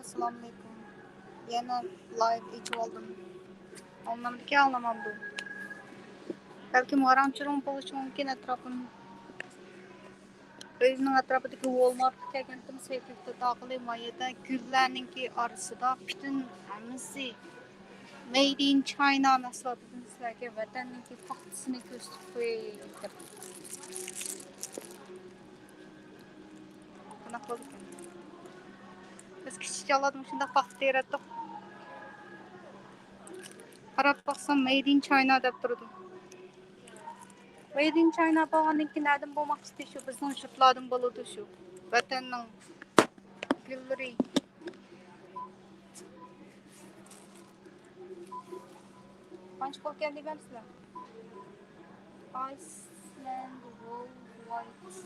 Assalamu alaikum. Yana live içi oldum. Anlamdaki anlamamdı. Belki marançırım buluşu mümkün etrafım. Özünün etrafındaki Walmart'ı kelgendim sevgilde dağılı mayada güllerninki arasida bütün hemisi Made in China mahsulotlarını sizlerge ۋەتەننىڭ paxtasını gösterip koyup. Bunaqa bo'ldi. Biz kichikcha oladim shunda paxta teratdik. Qarab baqsam Made in China deb turdi. Made in China bo'lgandan keyin nədin bo'lmoqchisi shu bizning shurtlardan bo'ladi shu. ۋەتەننىڭ gülləri. Qancha pul keldi deymsizlar? Iceland World White.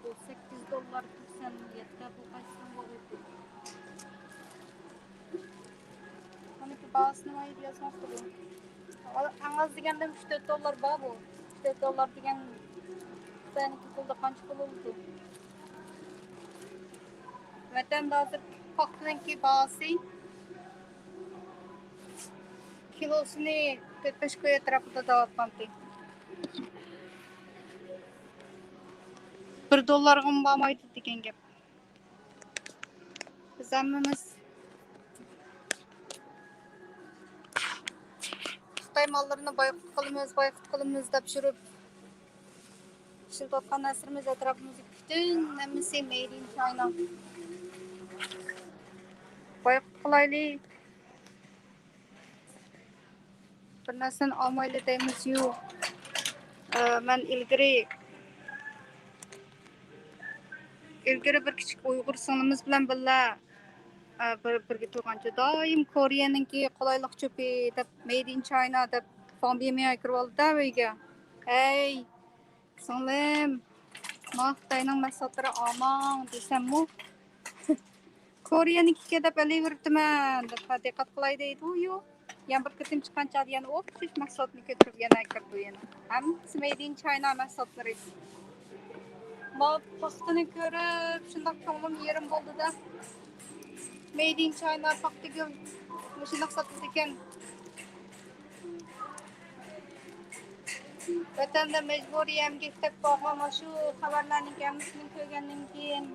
Bu $8.97 bu qaysidan bo'ladi? Buniki bahasini mayib yozmoqda bu. Eng az deganda $3-4 bor bu. $3-4 degan Xitoyniki pulda qancha pul bo'ldi? Vatanda hozir paxtaninki bahasi kilosini 45 ko'y atrofida deyapti. $1 bo'lmaydi degan gap. Biz hammamiz Xitoy mollarini boyqut qilamiz deb shurib ishlatayotgan narsamiz atrofimizda bütün hammasi Made in China. Boyqut qilaylik. Bir narsani olmayli deymiz-yu. Men ilgari bir kichik Uyg'ur singlimiz bilan birga turgancha doim Koreyaninki qulaylik cho'pi deb Made in China deb pandemiya kirib oldi uyga. Hey, singlim, Xitoyning mahsulotlari omon desammi? Koreyaniki deb olaveribdiman deb diqqat qilay deydi-yu. Yana bir qitim chiqqancha yana o'xshash mahsulotni ko'tarib yana kirdi yana. Hammasi Made in China mahsulotlari. Paxtani ko'rib, shundoq ko'nglim yerim bo'ldi-da. Made in China paxtaga shundoq sotildi ekan. Vatanda majburiyam ketib qolgan shu xabarlarning hammasini ko'rgandan keyin.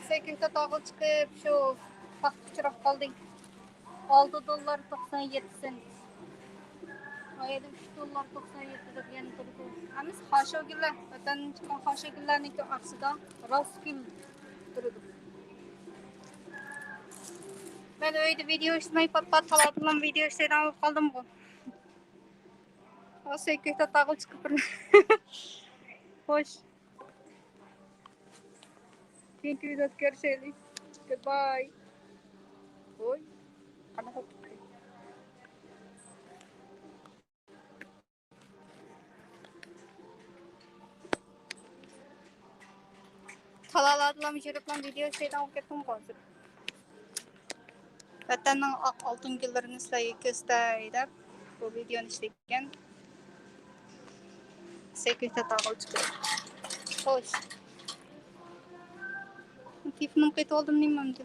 Sekilda tog'il chiqib shu paxta uchrab qoldik. $6.97. Ayda $3.97 deb yana turdi. Hammasi xoshagullar, vatandan chiqqan xoshagullarniki aqsida rostgul turdi. Men uyda video ishlay pat qiladigan video ishlaydan qoldim-ku. O sekilda tog'il chiqib turdi. Xo'sh. Keyingi videoda görüşelim. Goodbye. Oy. Qanaqa talalarla müşeriflan video şeyden okuyatım hozir. Vatənnin алтунгүлләрен sizlarga gösterib bu videoni ishlagan. Sekilda tog'il chiqib. Xo'sh. Telefonum qayt oldim nimamdi?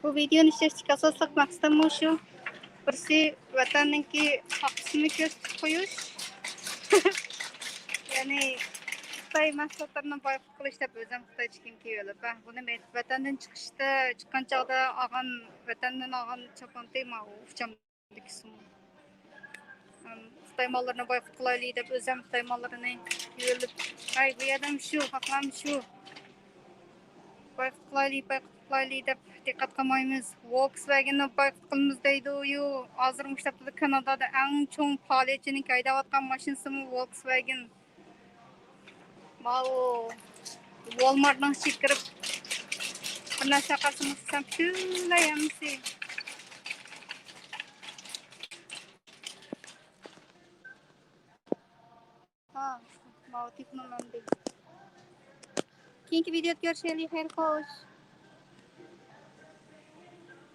Bu videoni ishlashning asosiy maqsadi shu. Birisi vatanninki paxtasini ko'rsatib qo'yish. Ya'ni Xitoy mahsulotlarini boyqut qilish deb o'zim Xitoy chiqim kiyib buni vatandan chiqqan chog'da olgan vatandan olgan chopondayman ufchamdiki sum. Xitoy mollarini boyqut qilaylik deb o'zim Xitoy mollarini kiyib, ay bu yerdan shu, haqlam shu. Boyqut qilaylik deb diqqat qilmaymiz. Volkswagenni boyqut qilamiz deydi-yu. Hozir mushtabda Kanadada eng cho'ng faoliyatchining haydayotgan mashinasimi Volkswagen. Mau Walmart'dan kirib bir narsa qilsam butunlay hammasi. Mau tipnolandı. Keyingi videoda görüşelim. Xayr xo'sh.